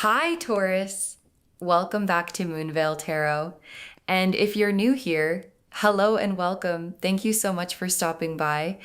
Hi, Taurus. Welcome back to Moonveil Tarot. And if you're new here, hello and welcome. Thank you so much for stopping by.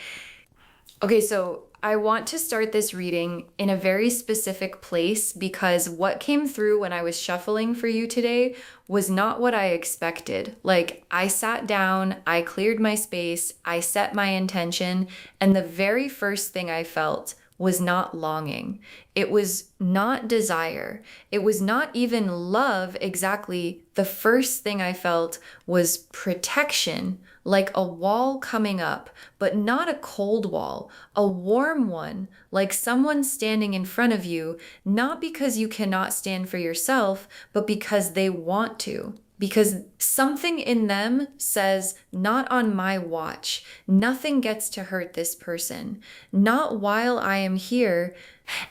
Okay, so I want to start this reading in a very specific place because what came through when I was shuffling for you today was not what I expected. Like, I sat down, I cleared my space, I set my intention, and the very first thing I felt was not longing. It was not desire. It was not even love exactly. The first thing I felt was protection, like a wall coming up, but not a cold wall, a warm one, like someone standing in front of you, not because you cannot stand for yourself, but because they want to. Because something in them says, not on my watch. Nothing gets to hurt this person. Not while I am here.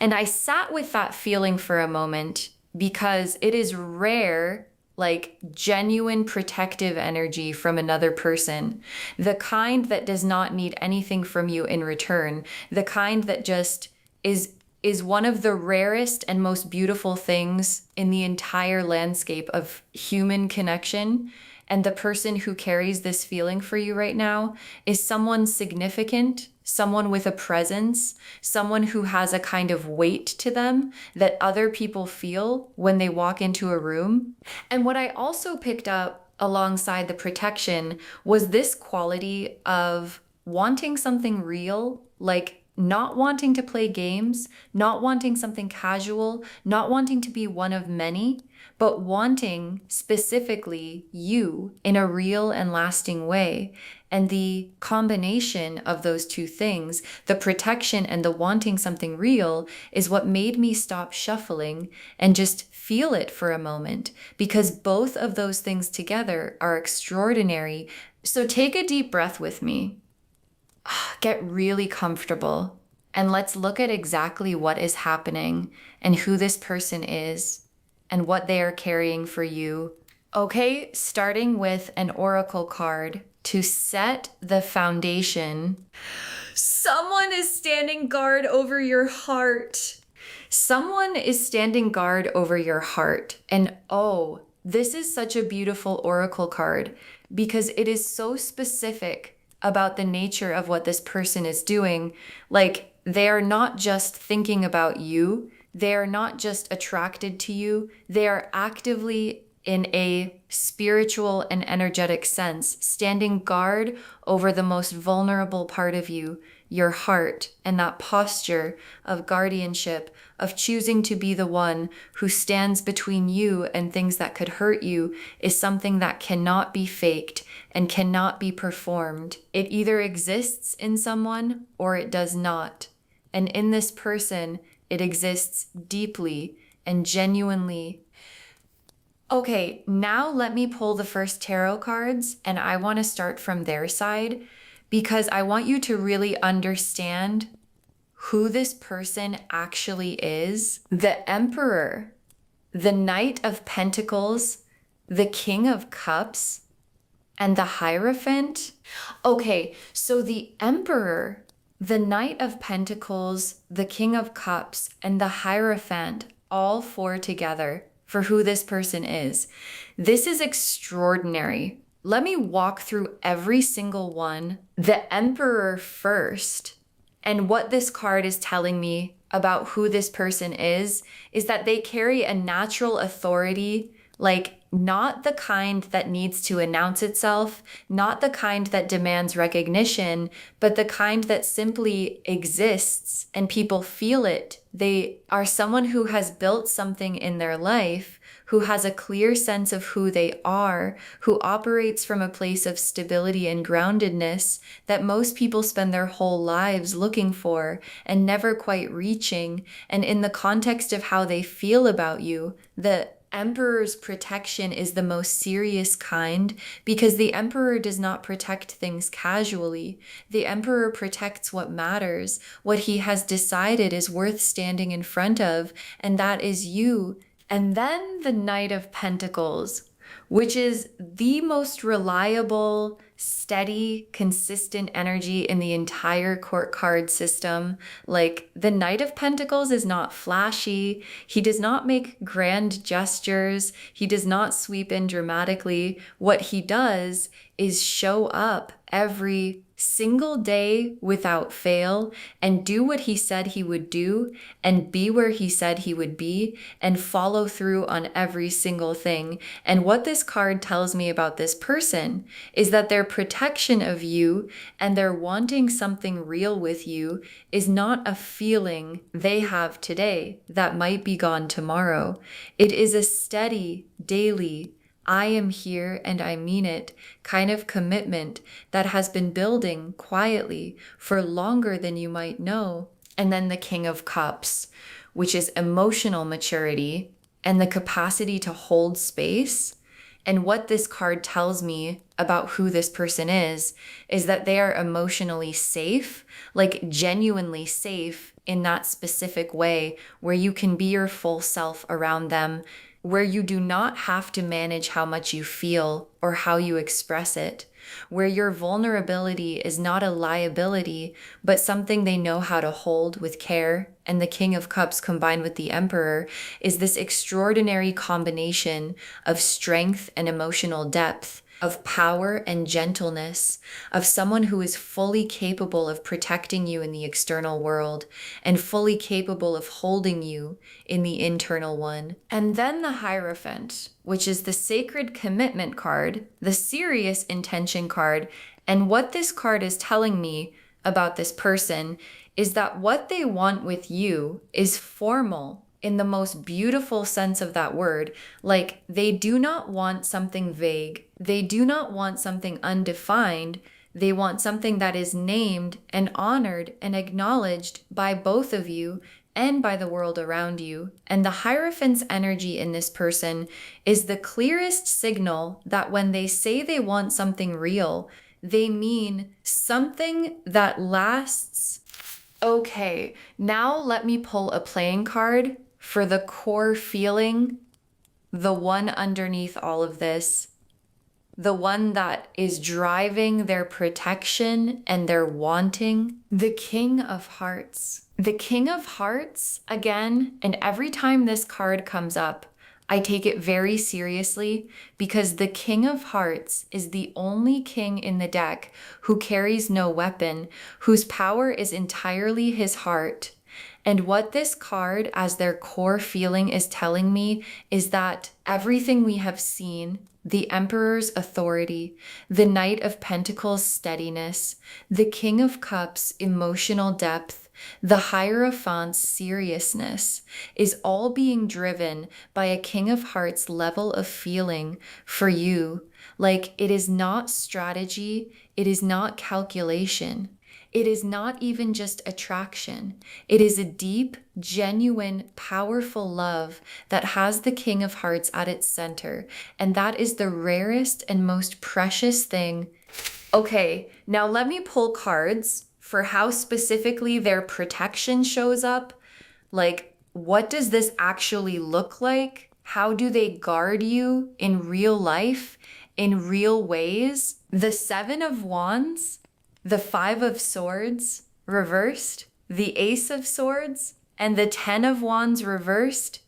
And I sat with that feeling for a moment because it is rare, like genuine protective energy from another person. The kind that does not need anything from you in return. The kind that just is one of the rarest and most beautiful things in the entire landscape of human connection. And the person who carries this feeling for you right now is someone significant, someone with a presence, someone who has a kind of weight to them that other people feel when they walk into a room. And what I also picked up alongside the protection was this quality of wanting something real, like not wanting to play games, not wanting something casual, not wanting to be one of many, but wanting specifically you in a real and lasting way. And the combination of those two things, the protection and the wanting something real, is what made me stop shuffling and just feel it for a moment, because both of those things together are extraordinary. So take a deep breath with me. Get really comfortable and let's look at exactly what is happening and who this person is and what they are carrying for you. Okay, starting with an oracle card to set the foundation. Someone is standing guard over your heart. Someone is standing guard over your heart. And oh, this is such a beautiful oracle card because it is so specific about the nature of what this person is doing. Like, they are not just thinking about you. They are not just attracted to you. They are actively, in a spiritual and energetic sense, standing guard over the most vulnerable part of you, your heart, and that posture of guardianship, of choosing to be the one who stands between you and things that could hurt you, is something that cannot be faked and cannot be performed. It either exists in someone or it does not. And in this person, it exists deeply and genuinely. Okay, now let me pull the first tarot cards, and I want to start from their side because I want you to really understand who this person actually is. The Emperor, the Knight of Pentacles, the King of Cups, and the Hierophant. Okay, so the Emperor, the Knight of Pentacles, the King of Cups, and the Hierophant, all four together for who this person is. This is extraordinary. Let me walk through every single one. The Emperor first. And what this card is telling me about who this person is that they carry a natural authority, like not the kind that needs to announce itself, not the kind that demands recognition, but the kind that simply exists and people feel it. They are someone who has built something in their life, who has a clear sense of who they are, who operates from a place of stability and groundedness that most people spend their whole lives looking for and never quite reaching. And in the context of how they feel about you, the Emperor's protection is the most serious kind because the Emperor does not protect things casually. The Emperor protects what matters, what he has decided is worth standing in front of, and that is you. And then the Knight of Pentacles, which is the most reliable, steady, consistent energy in the entire court card system. Like the Knight of Pentacles is not flashy. He does not make grand gestures. He does not sweep in dramatically. What he does is show up every single day without fail and do what he said he would do and be where he said he would be and follow through on every single thing. And what this card tells me about this person is that their protection of you and their wanting something real with you is not a feeling they have today that might be gone tomorrow. It is a steady, daily, I am here and I mean it kind of commitment that has been building quietly for longer than you might know. And then the King of Cups, which is emotional maturity and the capacity to hold space. And what this card tells me about who this person is that they are emotionally safe, like genuinely safe in that specific way where you can be your full self around them, where you do not have to manage how much you feel or how you express it, where your vulnerability is not a liability, but something they know how to hold with care. And the King of Cups combined with the Emperor is this extraordinary combination of strength and emotional depth, of power and gentleness, of someone who is fully capable of protecting you in the external world and fully capable of holding you in the internal one. And then the Hierophant, which is the sacred commitment card, the serious intention card. And what this card is telling me about this person is that what they want with you is formal in the most beautiful sense of that word. Like they do not want something vague. They do not want something undefined. They want something that is named and honored and acknowledged by both of you and by the world around you. And the Hierophant's energy in this person is the clearest signal that when they say they want something real, they mean something that lasts. Okay, now let me pull a playing card for the core feeling, the one underneath all of this, the one that is driving their protection and their wanting, the King of Hearts. The King of Hearts, again, and every time this card comes up, I take it very seriously because the King of Hearts is the only king in the deck who carries no weapon, whose power is entirely his heart. And what this card, as their core feeling, is telling me is that everything we have seen, the Emperor's authority, the Knight of Pentacles' steadiness, the King of Cups' emotional depth, the Hierophant's seriousness, is all being driven by a King of Hearts level of feeling for you. Like it is not strategy, it is not calculation. It is not even just attraction. It is a deep, genuine, powerful love that has the King of Hearts at its center. And that is the rarest and most precious thing. Okay, now let me pull cards for how specifically their protection shows up. Like, what does this actually look like? How do they guard you in real life, in real ways? The Seven of Wands, the Five of Swords reversed, the Ace of Swords, and the Ten of Wands reversed.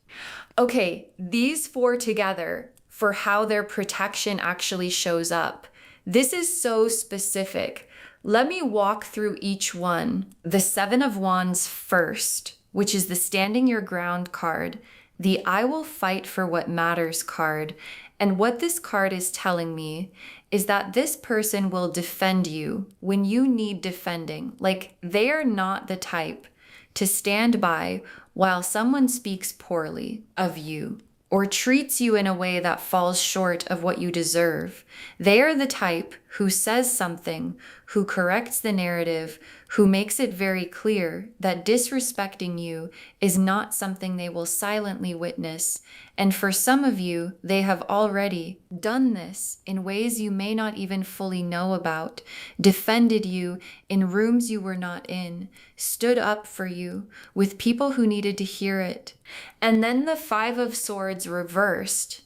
Okay, these four together for how their protection actually shows up. This is so specific. Let me walk through each one. The Seven of Wands first, which is the Standing Your Ground card, the I Will Fight for What Matters card. And what this card is telling me is that this person will defend you when you need defending. Like they are not the type to stand by while someone speaks poorly of you or treats you in a way that falls short of what you deserve. They are the type who says something, who corrects the narrative, who makes it very clear that disrespecting you is not something they will silently witness. And for some of you, they have already done this in ways you may not even fully know about, defended you in rooms you were not in, stood up for you with people who needed to hear it. And then the Five of Swords reversed.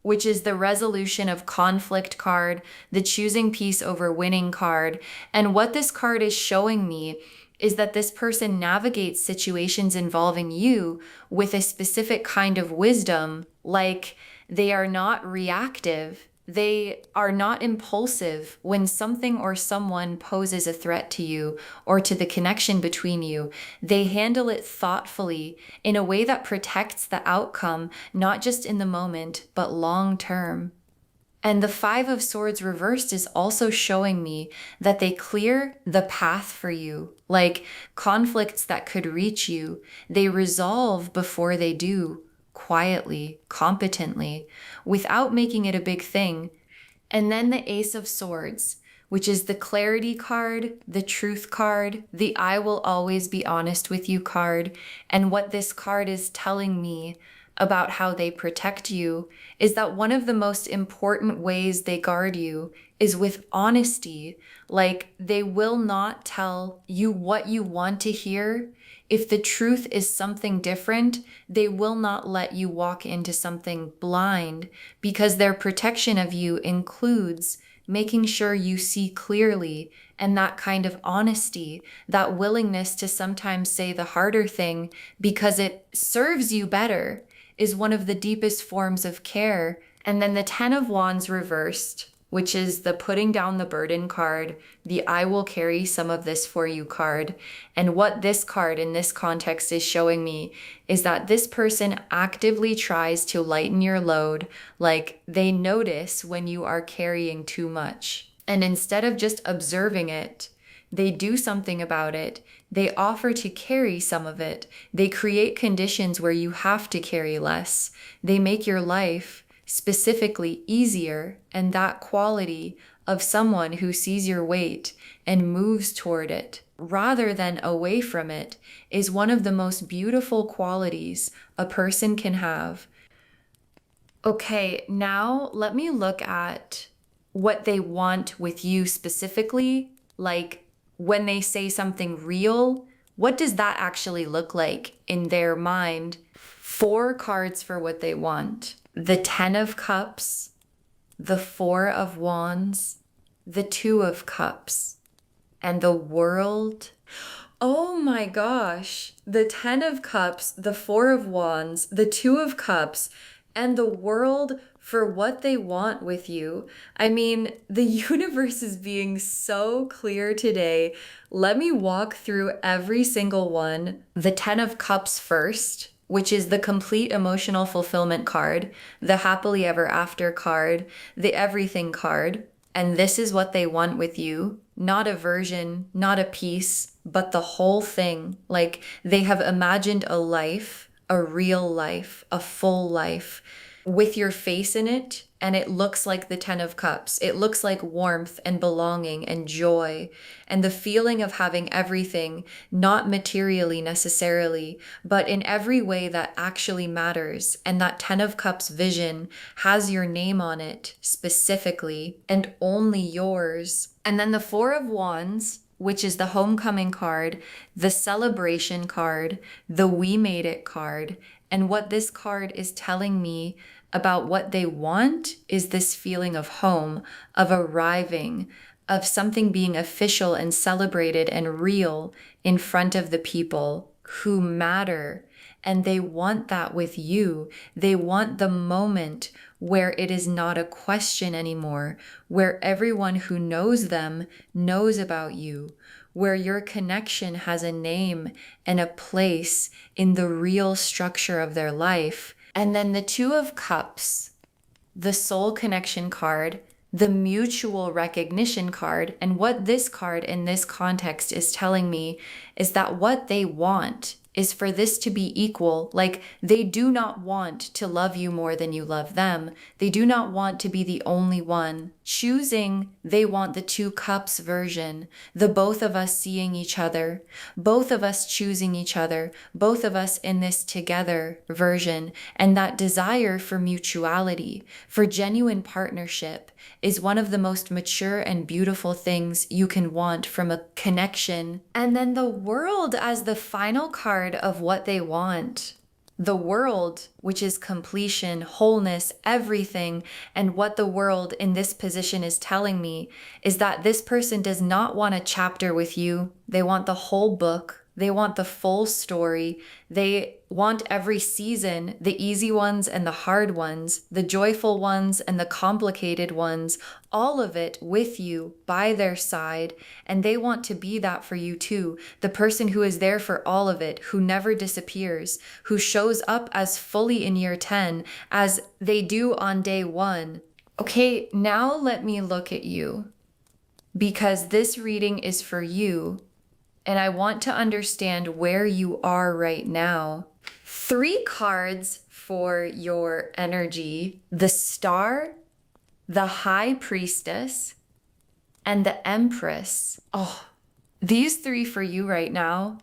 which is the resolution of conflict card, the choosing peace over winning card. And what this card is showing me is that this person navigates situations involving you with a specific kind of wisdom, like they are not reactive. They are not impulsive when something or someone poses a threat to you or to the connection between you. They handle it thoughtfully in a way that protects the outcome, not just in the moment, but long term. And the Five of Swords reversed is also showing me that they clear the path for you, like conflicts that could reach you. They resolve before they do, quietly, competently, without making it a big thing. And then the Ace of Swords, which is the clarity card, the truth card, the I will always be honest with you card. And what this card is telling me about how they protect you is that one of the most important ways they guard you is with honesty. Like they will not tell you what you want to hear. If the truth is something different, they will not let you walk into something blind, because their protection of you includes making sure you see clearly, and that kind of honesty, that willingness to sometimes say the harder thing because it serves you better, is one of the deepest forms of care. And then the Ten of Wands reversed, which is the putting down the burden card, the I will carry some of this for you card. And what this card in this context is showing me is that this person actively tries to lighten your load, like they notice when you are carrying too much. And instead of just observing it, they do something about it. They offer to carry some of it. They create conditions where you have to carry less. They make your life specifically easier, and that quality of someone who sees your weight and moves toward it rather than away from it is one of the most beautiful qualities a person can have. Okay, now let me look at what they want with you specifically, like when they say something real, what does that actually look like in their mind? 4 cards for what they want. The 10 of Cups, the 4 of Wands, the 2 of Cups, and the World. Oh my gosh. The 10 of Cups, the 4 of Wands, the 2 of Cups, and the World for what they want with you. I mean, the universe is being so clear today. Let me walk through every single one. The 10 of Cups first, which is the complete emotional fulfillment card, the happily ever after card, the everything card. And this is what they want with you. Not a version, not a piece, but the whole thing. Like they have imagined a life, a real life, a full life with your face in it. And it looks like the 10 of Cups. It looks like warmth and belonging and joy and the feeling of having everything, not materially necessarily, but in every way that actually matters. And that 10 of Cups vision has your name on it specifically and only yours. And then the 4 of Wands, which is the homecoming card, the celebration card, the we made it card. And what this card is telling me about what they want is this feeling of home, of arriving, of something being official and celebrated and real in front of the people who matter. And they want that with you. They want the moment where it is not a question anymore, where everyone who knows them knows about you, where your connection has a name and a place in the real structure of their life. And then the 2 of Cups, the soul connection card, the mutual recognition card. And what this card in this context is telling me is that what they want is for this to be equal. Like they do not want to love you more than you love them. They do not want to be the only one. Choosing, they want the 2 cups version, the both of us seeing each other, both of us choosing each other, both of us in this together version. And that desire for mutuality, for genuine partnership, is one of the most mature and beautiful things you can want from a connection. And then the World as the final card of what they want. the world, which is completion, wholeness, everything. And what the world in this position is telling me is that this person does not want a chapter with you. They want the whole book. They want the full story. They want every season, the easy ones and the hard ones, the joyful ones and the complicated ones, all of it with you by their side. And they want to be that for you too. The person who is there for all of it, who never disappears, who shows up as fully in year 10 as they do on day 1. Okay, now let me look at you, because this reading is for you. And I want to understand where you are right now. 3 cards for your energy: the Star, the High Priestess, and the Empress. Oh, these 3 for you right now.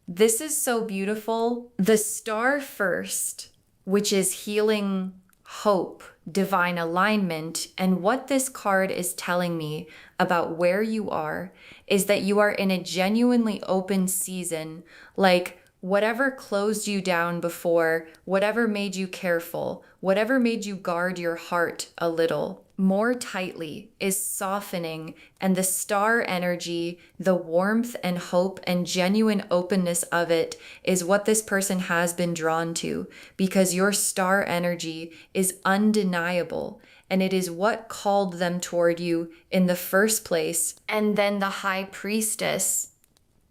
This is so beautiful. The Star first, which is healing, hope, divine alignment. And what this card is telling me about where you are is that you are in a genuinely open season. Like, whatever closed you down before, whatever made you careful, whatever made you guard your heart a little more tightly is softening. And the Star energy, the warmth and hope and genuine openness of it is what this person has been drawn to, because your Star energy is undeniable. And it is what called them toward you in the first place. And then the High Priestess,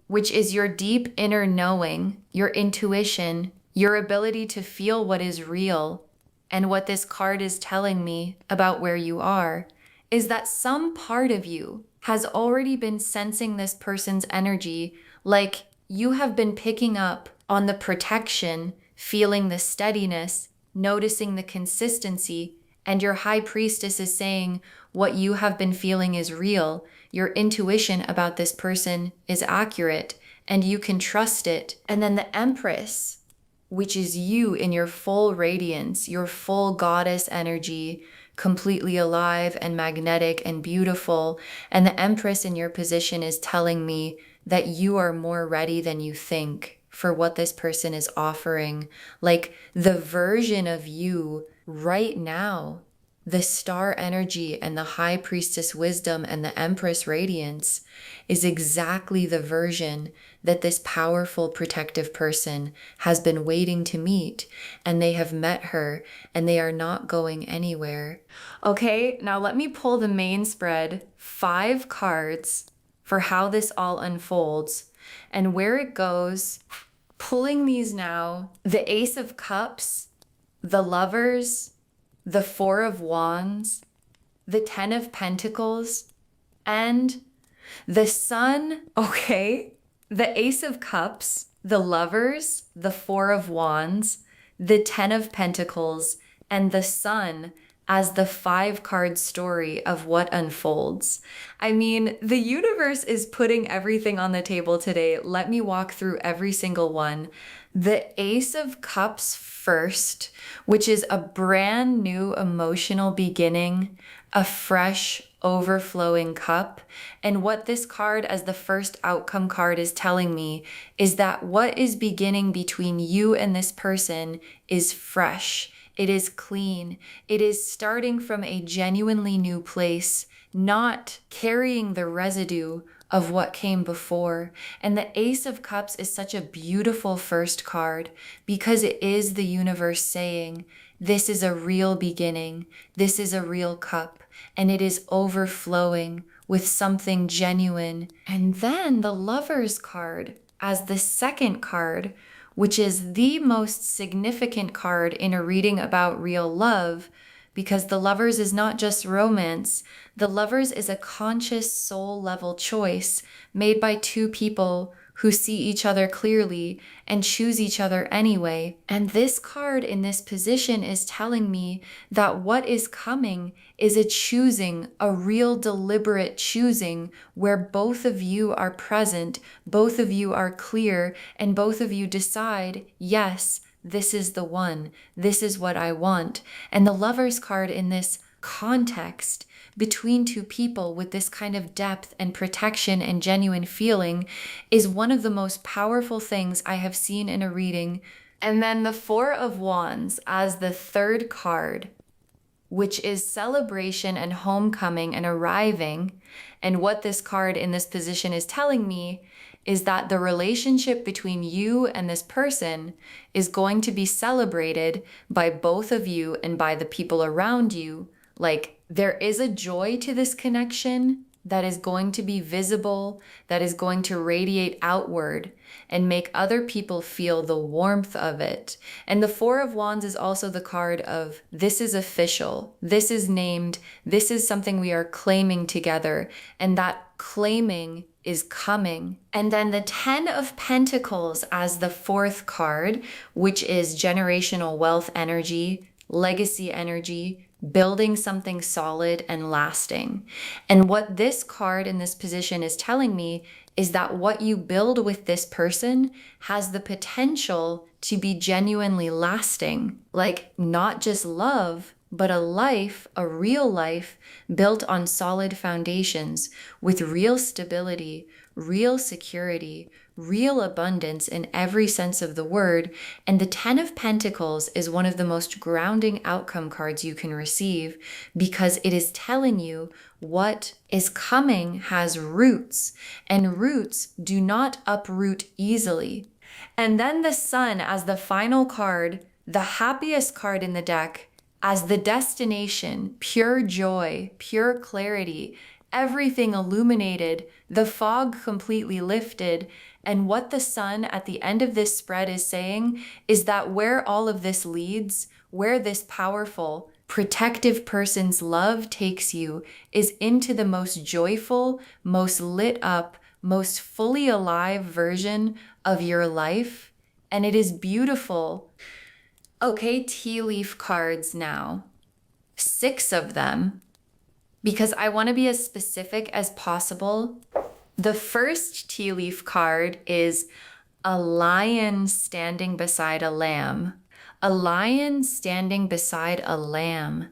which is your deep inner knowing, your intuition, your ability to feel what is real. And what this card is telling me about where you are is that some part of you has already been sensing this person's energy, like you have been picking up on the protection, feeling the steadiness, noticing the consistency. And your High Priestess is saying what you have been feeling is real. Your intuition about this person is accurate and you can trust it. And then the Empress, which is you in your full radiance, your full goddess energy, completely alive and magnetic and beautiful. And the Empress in your position is telling me that you are more ready than you think for what this person is offering. Like the version of you right now, the Star energy and the High Priestess wisdom and the Empress radiance is exactly the version that this powerful protective person has been waiting to meet, and they have met her and they are not going anywhere. Okay, now let me pull the main spread, 5 cards for how this all unfolds and where it goes. Pulling these now: the Ace of Cups, the Lovers, the 4 of Wands, the 10 of Pentacles, and the Sun. Okay, the Ace of Cups, the Lovers, the 4 of Wands, the 10 of Pentacles, and the Sun as the 5-card story of what unfolds. I mean, the universe is putting everything on the table today. Let me walk through every single one. The Ace of Cups first, which is a brand new emotional beginning, a fresh, overflowing cup. And what this card as the first outcome card is telling me is that what is beginning between you and this person is fresh. It is clean. It is starting from a genuinely new place, not carrying the residue of what came before. And the Ace of Cups is such a beautiful first card because it is the universe saying, this is a real beginning. This is a real cup, and it is overflowing with something genuine. And then the Lovers card as the second card, which is the most significant card in a reading about real love, because the Lovers is not just romance. The Lovers is a conscious soul level choice made by 2 people who see each other clearly and choose each other anyway. And this card in this position is telling me that what is coming is a choosing, a real deliberate choosing where both of you are present, both of you are clear, and both of you decide, yes, this is the one. This is what I want. And the Lovers card in this context between 2 people with this kind of depth and protection and genuine feeling is one of the most powerful things I have seen in a reading And then the Four of Wands as the third card, which is celebration and homecoming and arriving. And what this card in this position is telling me is that the relationship between you and this person is going to be celebrated by both of you and by the people around you. Like, there is a joy to this connection that is going to be visible, that is going to radiate outward and make other people feel the warmth of it. And the Four of Wands is also the card of this is official, this is named, this is something we are claiming together, and that claiming is coming. And then the Ten of Pentacles as the fourth card, which is generational wealth energy, legacy energy, building something solid and lasting. And what this card in this position is telling me is that what you build with this person has the potential to be genuinely lasting. Like, not just love, but a life, a real life built on solid foundations with real stability, real security, real abundance in every sense of the word. And the Ten of Pentacles is one of the most grounding outcome cards you can receive because it is telling you what is coming has roots, and roots do not uproot easily. And then the Sun as the final card, the happiest card in the deck, as the destination, pure joy, pure clarity, everything illuminated, the fog completely lifted. And what the Sun at the end of this spread is saying is that where all of this leads, where this powerful, protective person's love takes you is into the most joyful, most lit up, most fully alive version of your life. And it is beautiful. Okay, tea leaf cards now. 6 of them, because I want to be as specific as possible. The first tea leaf card is a lion standing beside a lamb. A lion standing beside a lamb.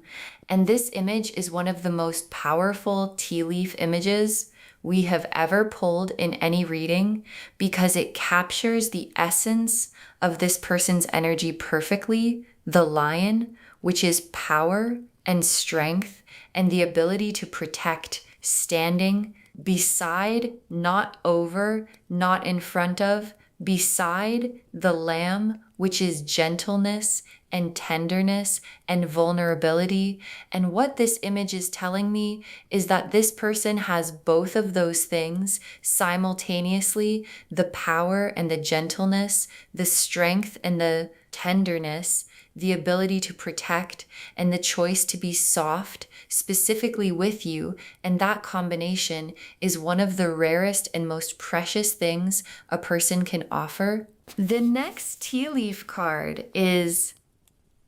And this image is one of the most powerful tea leaf images we have ever pulled in any reading because it captures the essence of this person's energy perfectly. The lion, which is power and strength and the ability to protect, standing beside, not over, not in front of, beside the lamb, which is gentleness and tenderness and vulnerability. And what this image is telling me is that this person has both of those things simultaneously, the power and the gentleness, the strength and the tenderness, the ability to protect, and the choice to be soft, specifically with you. And that combination is one of the rarest and most precious things a person can offer. The next tea leaf card is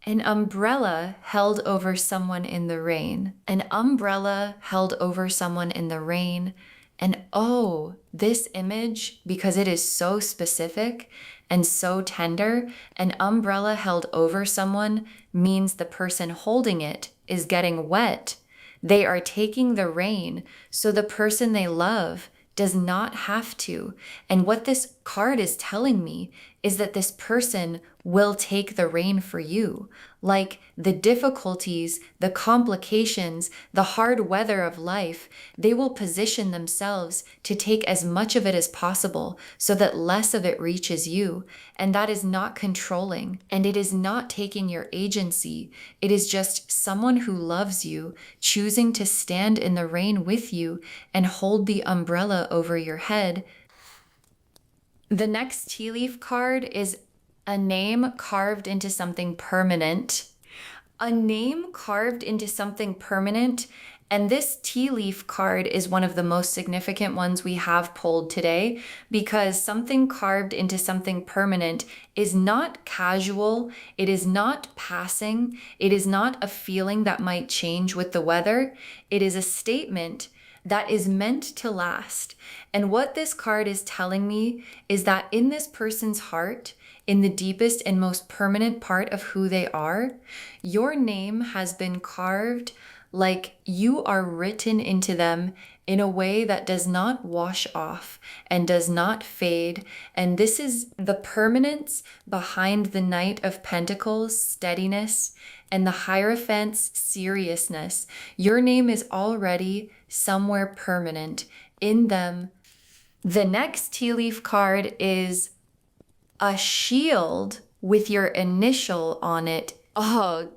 an umbrella held over someone in the rain. An umbrella held over someone in the rain. And oh, this image, because it is so specific and so tender, an umbrella held over someone means the person holding it is getting wet. They are taking the rain, so the person they love does not have to. And what this card is telling me is that this person will take the rain for you. Like the difficulties, the complications, the hard weather of life, they will position themselves to take as much of it as possible so that less of it reaches you. And that is not controlling, and it is not taking your agency. It is just someone who loves you choosing to stand in the rain with you and hold the umbrella over your head. The next tea leaf card is a name carved into something permanent. A name carved into something permanent. And this tea leaf card is one of the most significant ones we have pulled today because something carved into something permanent is not casual. It is not passing. It is not a feeling that might change with the weather. It is a statement that is meant to last. And what this card is telling me is that in this person's heart, in the deepest and most permanent part of who they are, your name has been carved like you are written into them in a way that does not wash off and does not fade. And this is the permanence behind the Knight of Pentacles, steadiness, and the Hierophant's seriousness. Your name is already somewhere permanent in them. The next tea leaf card is a shield with your initial on it. Oh,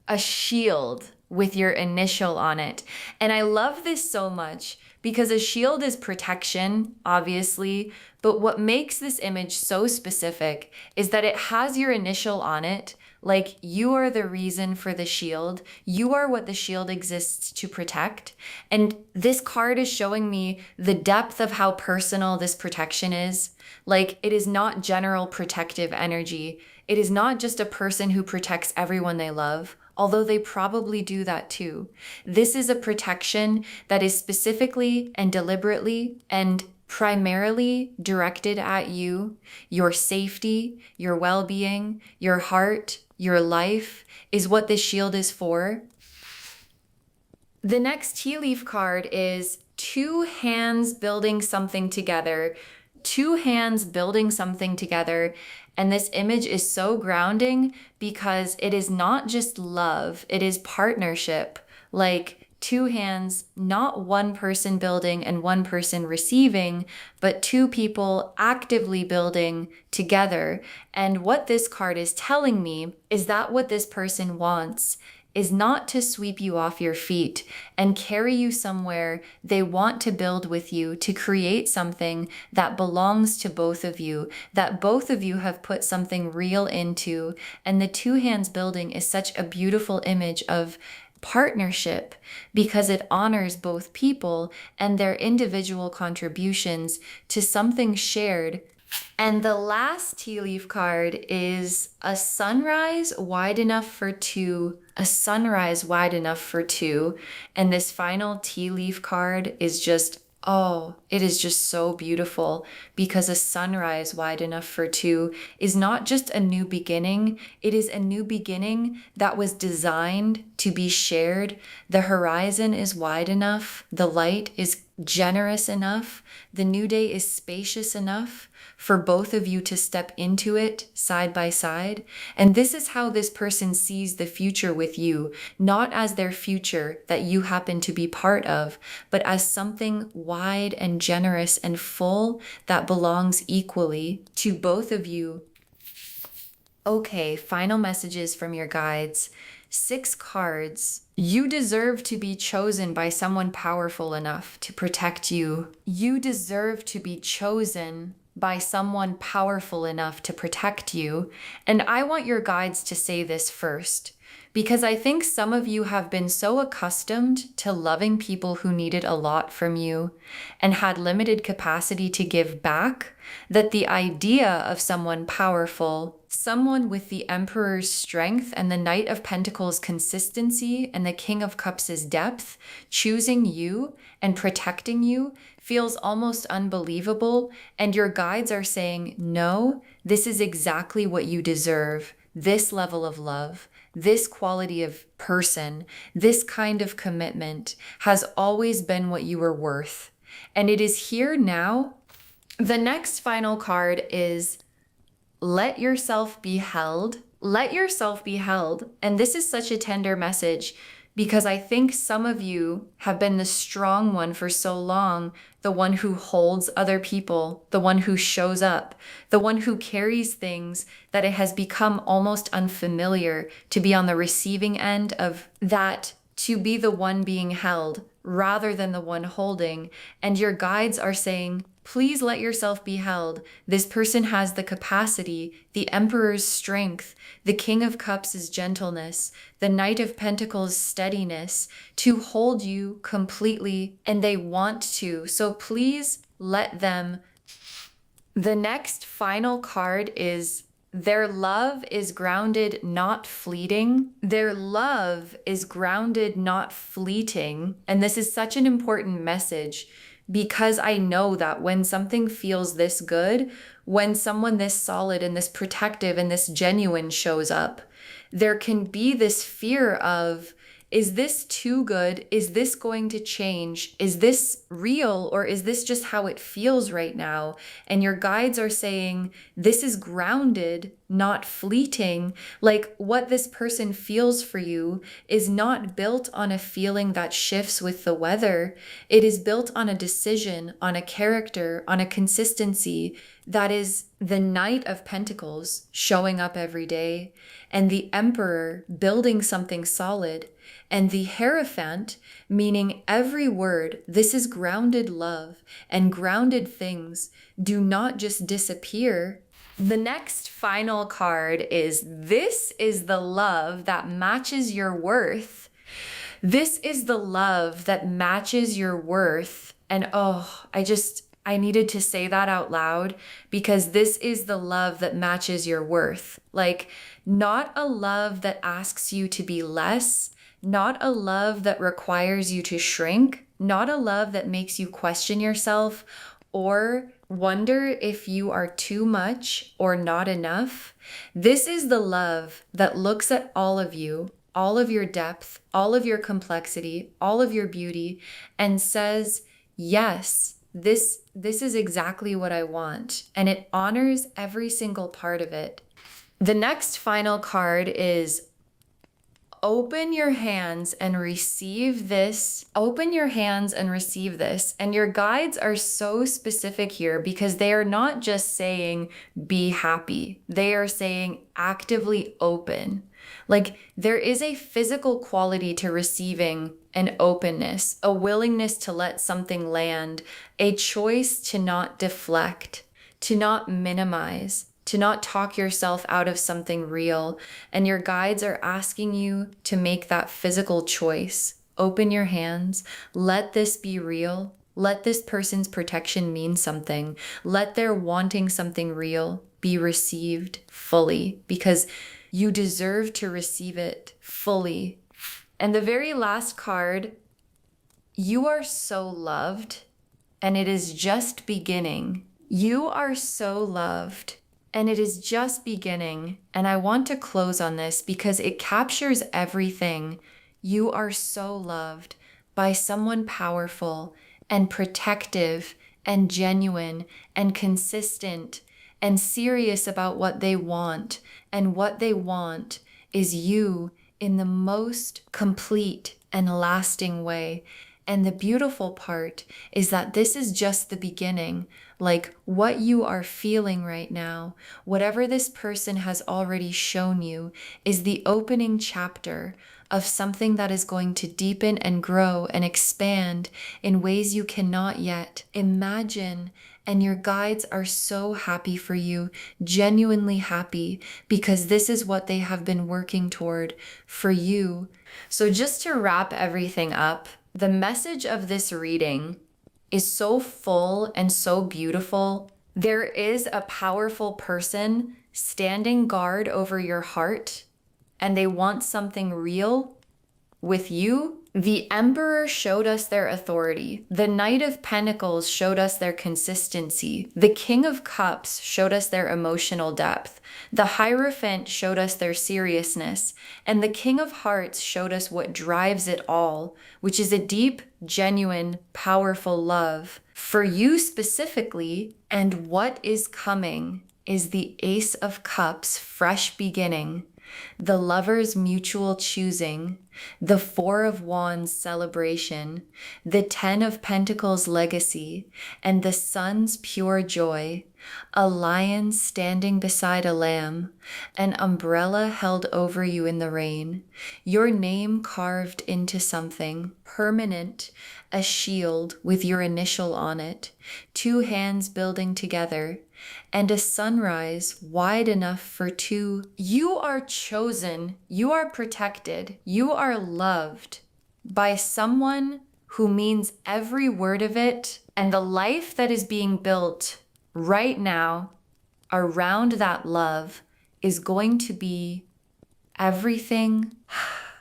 a shield with your initial on it. And I love this so much because a shield is protection, obviously, but what makes this image so specific is that it has your initial on it. Like you are the reason for the shield. You are what the shield exists to protect. And this card is showing me the depth of how personal this protection is. Like it is not general protective energy. It is not just a person who protects everyone they love, although they probably do that too. This is a protection that is specifically and deliberately and primarily directed at you, your safety, your well-being, your heart, your life is what this shield is for. The next tea leaf card is two hands building something together. Two hands building something together. And this image is so grounding because it is not just love, it is partnership. Like two hands, not one person building and one person receiving, but two people actively building together. And what this card is telling me is that what this person wants is not to sweep you off your feet and carry you somewhere. They want to build with you to create something that belongs to both of you, that both of you have put something real into. And the two hands building is such a beautiful image of partnership because it honors both people and their individual contributions to something shared. And the last tea leaf card is a sunrise wide enough for two, a sunrise wide enough for two. And this final tea leaf card is just, oh, it is just so beautiful because a sunrise wide enough for two is not just a new beginning. It is a new beginning that was designed to be shared. The horizon is wide enough. The light is generous enough. The new day is spacious enough for both of you to step into it side by side. And this is how this person sees the future with you, not as their future that you happen to be part of, but as something wide and generous and full that belongs equally to both of you. Okay, final messages from your guides. 6 cards. You deserve to be chosen by someone powerful enough to protect you. You deserve to be chosen by someone powerful enough to protect you. And I want your guides to say this first, because I think some of you have been so accustomed to loving people who needed a lot from you and had limited capacity to give back, that the idea of someone powerful, someone with the Emperor's strength and the Knight of Pentacles' consistency and the King of Cups' depth, choosing you and protecting you feels almost unbelievable. And your guides are saying, no, this is exactly what you deserve. This level of love, this quality of person, this kind of commitment has always been what you were worth. And it is here now. The next final card is let yourself be held. Let yourself be held. And this is such a tender message because I think some of you have been the strong one for so long, the one who holds other people, the one who shows up, the one who carries things that it has become almost unfamiliar to be on the receiving end of that, to be the one being held rather than the one holding. And your guides are saying, please let yourself be held. This person has the capacity, the Emperor's strength, the King of Cups' gentleness, the Knight of Pentacles' steadiness to hold you completely, and they want to. So please let them. The next final card is their love is grounded, not fleeting. Their love is grounded, not fleeting. And this is such an important message because I know that when something feels this good, when someone this solid and this protective and this genuine shows up, there can be this fear of, Is this too good? Is this going to change? Is this real, or is this just how it feels right now? And your guides are saying, this is grounded, not fleeting. Like what this person feels for you is not built on a feeling that shifts with the weather. It is built on a decision, on a character, on a consistency that is the Knight of Pentacles showing up every day, and the Emperor building something solid, and the Hierophant, meaning every word. This is grounded love, and grounded things do not just disappear. The next final card is, this is the love that matches your worth. This is the love that matches your worth. And oh, I needed to say that out loud, because this is the love that matches your worth. Like, not a love that asks you to be less, not a love that requires you to shrink, not a love that makes you question yourself or wonder if you are too much or not enough. This is the love that looks at all of you, all of your depth, all of your complexity, all of your beauty, and says, yes, this is exactly what I want. And it honors every single part of it. The next final card is, open your hands and receive this. Open your hands and receive this. And your guides are so specific here, because they are not just saying, be happy. They are saying, actively open. Like, there is a physical quality to receiving an openness, a willingness to let something land, a choice to not deflect, to not minimize, to not talk yourself out of something real. And your guides are asking you to make that physical choice. Open your hands. Let this be real. Let this person's protection mean something. Let their wanting something real be received fully, because you deserve to receive it fully. And the very last card, you are so loved, and it is just beginning. You are so loved, and it is just beginning. And I want to close on this because it captures everything. You are so loved by someone powerful and protective and genuine and consistent and serious about what they want. And what they want is you in the most complete and lasting way. And the beautiful part is that this is just the beginning. Like, what you are feeling right now, whatever this person has already shown you, is the opening chapter of something that is going to deepen and grow and expand in ways you cannot yet imagine. And your guides are so happy for you, genuinely happy, because this is what they have been working toward for you. So just to wrap everything up, the message of this reading is so full and so beautiful. There is a powerful person standing guard over your heart, and they want something real with you. The Emperor showed us their authority. The Knight of Pentacles showed us their consistency. The King of Cups showed us their emotional depth. The Hierophant showed us their seriousness. And the King of Hearts showed us what drives it all, which is a deep, genuine, powerful love for you specifically. And what is coming is the Ace of Cups, fresh beginning, the Lover's mutual choosing, the Four of Wands celebration, the Ten of Pentacles legacy, and the Sun's pure joy, a lion standing beside a lamb, an umbrella held over you in the rain, your name carved into something permanent, a shield with your initial on it, two hands building together, and a sunrise wide enough for two. You are chosen, you are protected, you are loved by someone who means every word of it, and the life that is being built right now around that love is going to be everything.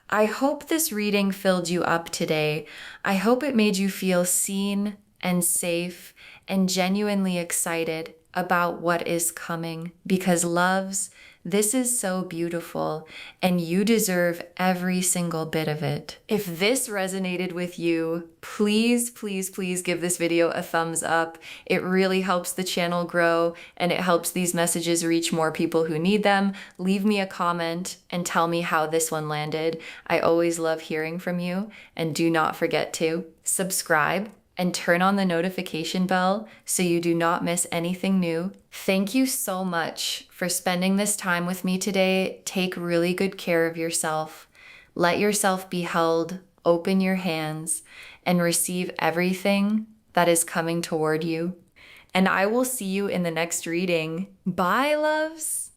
I hope this reading filled you up today. I hope it made you feel seen and safe and genuinely excited about what is coming, because loves This is so beautiful, and you deserve every single bit of it. If this resonated with you, please, please, please give this video a thumbs up. It really helps the channel grow, and it helps these messages reach more people who need them. Leave me a comment and tell me how this one landed. I always love hearing from you, and do not forget to subscribe and turn on the notification bell so you do not miss anything new. Thank you so much for spending this time with me today. Take really good care of yourself. Let yourself be held, open your hands, and receive everything that is coming toward you. And I will see you in the next reading. Bye, loves.